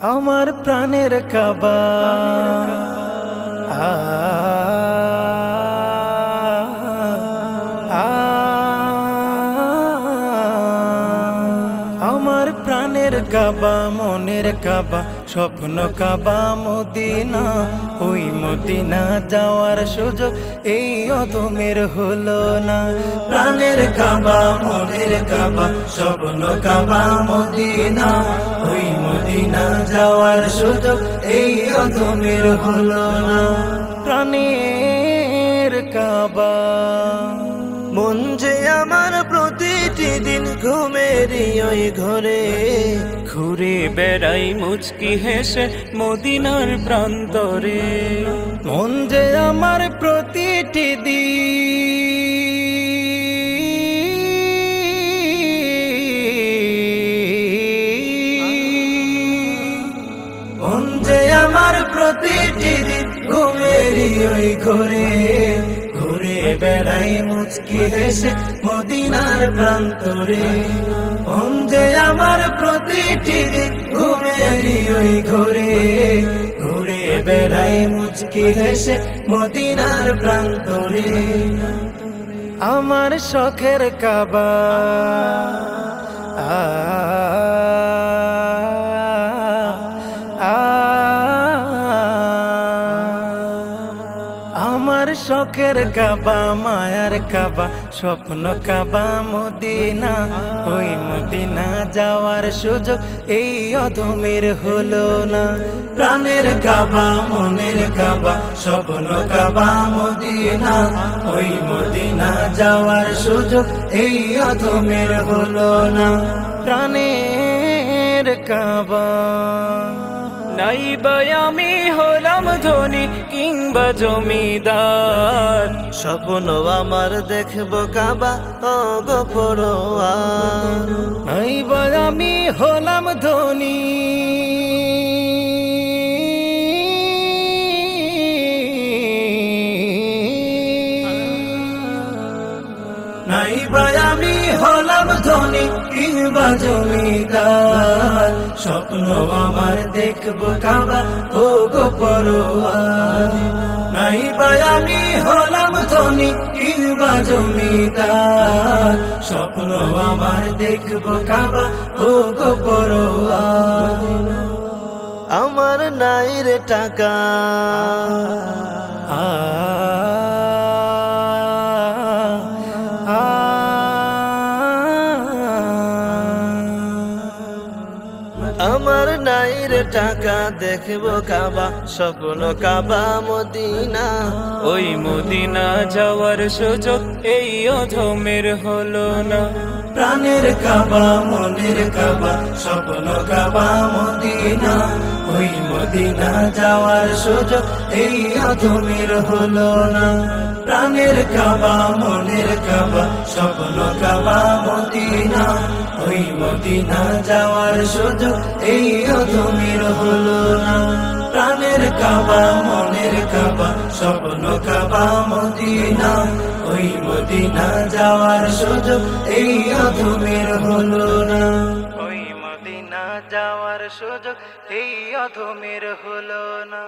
আমার প্রাণের কাবা আ আমার প্রাণের কাবা, মনের কাবা, স্বপ্ন কাবা মদিনা। ওই মদিনা যাওয়ার সুযোগ এই অদমের হলো না। প্রাণের কাবা, মনের কাবা, স্বপ্ন কাবা মদিনা। ওই মদিনা যাওয়ার সুযোগ এই অদমের হলো না। প্রাণের কাবা, মন যে আমার প্রতিটি দিন ঘুমেরই ওই ঘরে ঘুরে বেড়াই মুচকি হেসে মদিনার প্রান্তরে। মন যে আমার প্রতিটি মন যে আমার প্রতিটি দিন ঘুমেরই ওই ঘরে ঘুরে বেড়াই মুচকি হেসে মদিনার প্রান্তরে। মন যে আমার প্রতিটি দিন ঘুমেরই ওই ঘরে ঘুরে বেড়াই মুচকি হেসে মদিনার প্রান্তরে। আমার শখের কাবা আ আমার শখের কাবা, মায়ার কাবা, স্বপ্ন কাবা মদিনা। ওই মদিনা যাওয়ার সুযোগ এই অদমের হলো না। প্রাণের কাবা, মনের কাবা, স্বপ্ন কাবা মদিনা। ওই মদিনা যাওয়ার সুযোগ এই অদমের হলো না। প্রাণের কাবা, নাইবা আমি হলাম ধনী কিংবা জমিদার, স্বপ্ন আমার দেখবো কাবা ও গো পরোয়ার। নাইবা আমি হলাম ধনী নাইবা আমি হলাম ধনী কিংবা জমিদার, স্বপ্ন আমার দেখবো কাবা ও গো পরোয়ার। নাইবা আমি হলাম ধনী কিংবা জমিদার, স্বপ্ন আমার দেখবো কাবা ও গো পরোয়ার। আমার নাই রে টাকা আমার নাই রে টাকা দেখবো কাবা, স্বপ্ন কাবা মদিনা। ওই মদিনা যাওয়ার সুযোগ এই অধমের হলো না। প্রাণের কাবা, মনের কাবা, স্বপ্ন কাবা মদিনা। ওই মদিনা যাওয়ার সুযোগ এই অধমের হলো না। প্রাণের কাবা, মনের কাবা, স্বপ্ন কাবা মদিনা। ওই মদিনা যাওয়ার সুযোগ এই অধমের হলো না। প্রাণের কাবা, মনের কাবা, স্বপ্ন কাবা মদিনা। ওই মদিনা যাওয়ার সুযোগ এই অধমের হলো না। ওই মদিনা যাওয়ার সুযোগ এই অধমের হলো না।